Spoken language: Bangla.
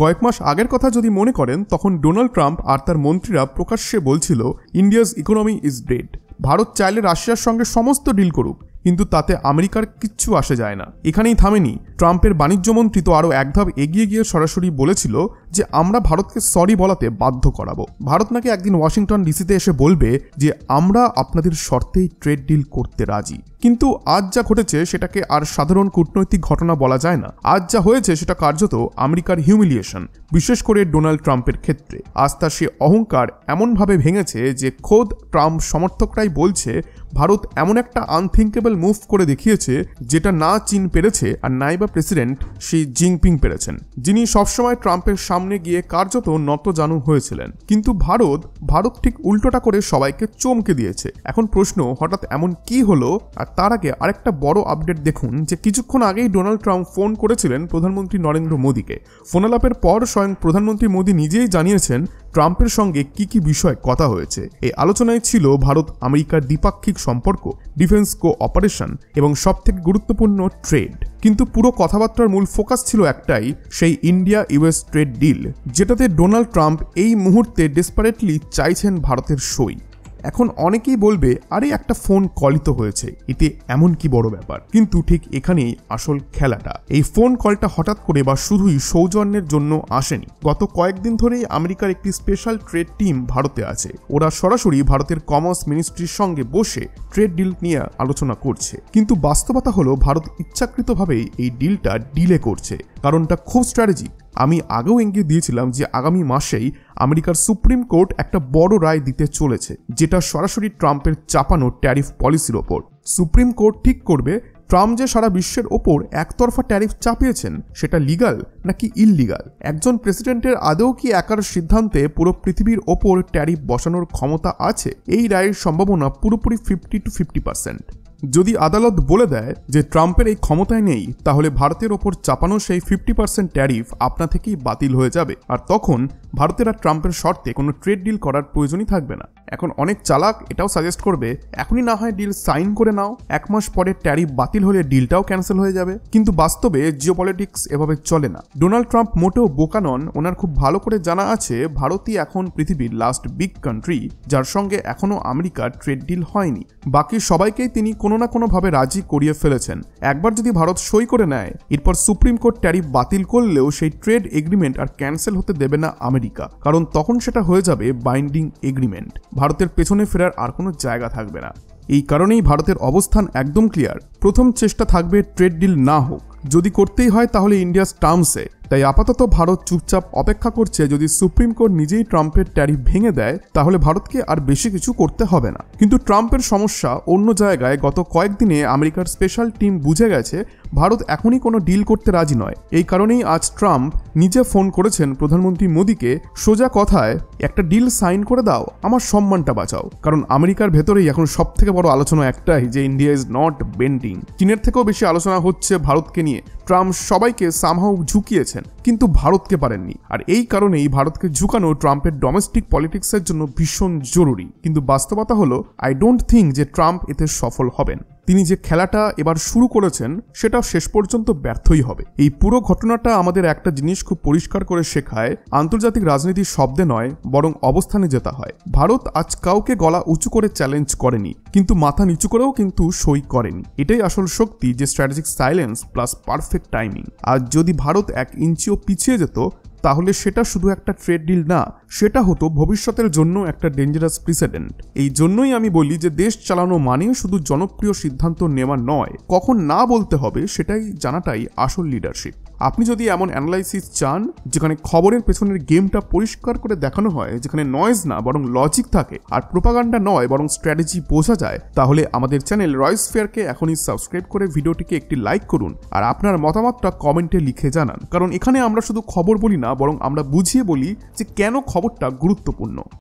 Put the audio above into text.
কয়েক মাস আগের কথা যদি মনে করেন, তখন ডোনাল্ড ট্রাম্প আর তার মন্ত্রীরা প্রকাশ্যে বলছিল India's economy is dead. Bharat চাইলে রাশিয়ার সঙ্গে সমস্ত ডিল করুক, কিন্তু তাতে আমেরিকার কিচ্ছু আসে যায় না। এখানেই থামেনি, ট্রাম্পের বাণিজ্য মন্ত্রী তো আরও এক ধাপ এগিয়ে গিয়ে সরাসরি বলেছিল যে আমরা ভারতকে সরি বলাতে বাধ্য করাবো। ভারত নাকি একদিন ওয়াশিংটন ডিসিতে এসে বলবে যে আমরা আপনাদের শর্তেই ট্রেড ডিল করতে রাজি। কিন্তু আজ যা ঘটেছে সেটাকে আর সাধারণ কূটনৈতিক ঘটনা বলা যায় না। আজ যা হয়েছে সেটা কার্যত আমেরিকার হিউমিলিয়েশন, বিশেষ করে ডোনাল্ড ট্রাম্পের ক্ষেত্রে। আজ তার সে অহংকার এমনভাবে ভেঙেছে যে খোদ ট্রাম্প সমর্থকরাই বলছে ভারত এমন একটা আনথিঙ্কেবল মুভ করে দেখিয়েছে যেটা না চীন পেরেছে আর নাইবা প্রেসিডেন্ট শি জিনপিং পেরেছেন, যিনি সবসময় ট্রাম্পের সামনে গিয়ে কার্যত নতজানু হয়েছিলেন। কিন্তু ভারত ঠিক উল্টোটা করে সবাইকে চমকে দিয়েছে। এখন প্রশ্ন, হঠাৎ এমন কি হলো? আর তার আগে আরেকটা বড় আপডেট দেখুন যে কিছুক্ষণ আগেই ডোনাল্ড ট্রাম্প ফোন করেছিলেন প্রধানমন্ত্রী নরেন্দ্র মোদীকে। ফোনালাপের পর স্বয়ং প্রধানমন্ত্রী মোদী নিজেই জানিয়েছেন ট্রাম্পের সঙ্গে কি কি বিষয়ে কথা হয়েছে। এই আলোচনায় ছিল ভারত আমেরিকার দ্বিপাক্ষিক সম্পর্ক, ডিফেন্স কোঅপারেশন এবং সবথেকে গুরুত্বপূর্ণ ট্রেড। কিন্তু পুরো কথাবার্তার মূল ফোকাস ছিল একটাই, সেই ইন্ডিয়া ইউএস ট্রেড ডিল, যেটাতে ডোনাল্ড ট্রাম্প এই মুহূর্তে ডেসপারেটলি চাইছেন ভারতের সই। এখন অনেকেই বলবে, আরে একটা ফোন কলই তো হয়েছে, এতে এমন কি বড় ব্যাপার? কিন্তু ঠিক এখানেই আসল খেলাটা। এই ফোন কলটা হঠাৎ করে বা শুধুই সৌজন্যের জন্য আসেনি। গত কয়েকদিন ধরেই আমেরিকার একটি স্পেশাল ট্রেড টিম ভারতে আছে। ওরা সরাসরি ভারতের কমার্স মিনিস্ট্রির সঙ্গে বসে ট্রেড ডিল নিয়ে আলোচনা করছে। কিন্তু বাস্তবতা হলো ভারত ইচ্ছাকৃতভাবেই এই ডিলটা ডিলে করছে। কারণটা খুব স্ট্র্যাটেজি। আমি আগেও ইঙ্গিত দিয়েছিলাম যে আগামী মাসেই আমেরিকার সুপ্রিম কোর্ট একটা বড় রায় দিতে চলেছে, যেটা সরাসরি ট্রাম্পের চাপানো ট্যারিফ পলিসির ওপর। সুপ্রিম কোর্ট ঠিক করবে ট্রাম্প যে সারা বিশ্বের ওপর একতরফা ট্যারিফ চাপিয়েছেন সেটা লিগাল নাকি ইললিগাল। একজন প্রেসিডেন্টের আদৌ কি একার সিদ্ধান্তে পুরো পৃথিবীর ওপর ট্যারিফ বসানোর ক্ষমতা আছে? এই রায়ের সম্ভাবনা পুরোপুরি 50 to 50%। যদি আদালত বলে দেয় যে ট্রাম্পের এই ক্ষমতায় নেই, তাহলে ভারতের ওপর চাপানো সেই 50% ট্যারিফ আপনা থেকেই বাতিল হয়ে যাবে, আর তখন ভারতের আর ট্রাম্পের শর্তে কোনো ট্রেড ডিল করার প্রয়োজনই থাকবে না। এখন অনেক চালাক এটাও সাজেস্ট করবে এখনই না হয় ডিল সাইন করে নাও, 1 মাস পরে ট্যারিফ বাতিল হলে ডিলটাও ক্যান্সেল হয়ে যাবে। কিন্তু বাস্তবে জিওপলিটিক্স এভাবে চলে না। ডোনাল্ড ট্রাম্প মোটেও বোকা নন। ওনার খুব ভালো করে জানা আছে ভারতই এখন পৃথিবীর লাস্ট বিগ কান্ট্রি যার সঙ্গে এখনো আমেরিকার ট্রেড ডিল হয়নি। বাকি সবাইকেই তিনি কোনো না কোনোভাবে রাজি করিয়ে ফেলেছেন। একবার যদি ভারত সই করে নেয়, এরপর সুপ্রিম কোর্ট ট্যারিফ বাতিল করলেও সেই ট্রেড এগ্রিমেন্ট আর ক্যান্সেল হতে দেবে না আমেরিকা, কারণ তখন সেটা হয়ে যাবে বাইন্ডিং এগ্রিমেন্ট। ভারতের পেছনে ফেরার আর কোনো জায়গা থাকবে না। এই কারণেই ভারতের অবস্থান একদম ক্লিয়ার। প্রথম চেষ্টা থাকবে ট্রেড ডিল না হোক, যদি করতেই হয় তাহলে ইন্ডিয়াস টার্মসে। তাই আপাতত ভারত চুপচাপ অপেক্ষা করছে। যদি সুপ্রিম কোর্ট নিজেই ট্রাম্পের ট্যারিফ ভেঙে দেয় তাহলে ভারতকে আর বেশি কিছু করতে হবে না। কিন্তু ট্রাম্পের সমস্যা অন্য জায়গায়। গত কয়েকদিনে আমেরিকার স্পেশাল টিম বুঝে গেছে ভারত এখনই কোনো ডিল করতে রাজি নয়। এই কারণেই আজ ট্রাম্প নিজে ফোন করেছেন প্রধানমন্ত্রী মোদীকে। সোজা কথায়, একটা ডিল সাইন করে দাও, আমার সম্মানটা বাঁচাও। কারণ আমেরিকার ভেতরেই এখন সব থেকে বড় আলোচনা একটাই, যে ইন্ডিয়া ইজ নট বেন্ডিং। চীনের থেকেও বেশি আলোচনা হচ্ছে ভারতকে নিয়ে। ট্রাম্প সবাইকে সামহাউ ঝুঁকিয়েছেন, কিন্তু ভারতকে পারেননি। আর এই কারণেই ভারতকে ঝুঁকানো ট্রাম্পের ডোমেস্টিক পলিটিক্সের জন্য ভীষণ জরুরি। কিন্তু বাস্তবতা হলো, আই ডোন্ট থিঙ্ক যে ট্রাম্প এতে সফল হবেন। তিনি যে খেলাটা এবার শুরু করেছেন সেটা শেষ পর্যন্ত ব্যর্থই হবে। এই পুরো ঘটনাটা আমাদের একটা জিনিস খুব পরিষ্কার করে শেখায়, আন্তর্জাতিক রাজনীতি শব্দে নয় বরং অবস্থানে যেতে হয়। ভারত আজ কাউকে গলা উঁচু করে চ্যালেঞ্জ করেনি, কিন্তু মাথা নিচু করেও কিন্তু সই করেনি। এটাই আসল শক্তি, যে strategic silence plus perfect timing. আর যদি ভারত 1 ইঞ্চিও পিছিয়ে যেত তাহলে সেটা শুধু একটা ট্রেড ডিল না, সেটা হতো ভবিষ্যতের জন্য একটা ডেঞ্জারাস প্রিসিডেন্ট। এই জন্যই আমি বলি যে দেশ চালানো মানে শুধু জনপ্রিয় সিদ্ধান্ত নেওয়া নয়, কখন না বলতে হবে সেটাই জানাটাই আসল লিডারশিপ। আপনি যদি এমন অ্যানালাইসিস চান যেখানে খবরের পেছনের গেমটা পরিষ্কার করে দেখানো হয়, যেখানে নয়েজ না বরং লজিক থাকে, আর প্রোপাগান্ডা নয় বরং স্ট্র্যাটেজি বোঝা যায়, তাহলে আমাদের চ্যানেল রয়েস ফেয়ারকে এখনই সাবস্ক্রাইব করে ভিডিওটিকে একটি লাইক করুন আর আপনার মতামতটা কমেন্টে লিখে জানান। কারণ এখানে আমরা শুধু খবর বলি না, বরং আমরা বুঝিয়ে বলি যে কেন খবরটা গুরুত্বপূর্ণ।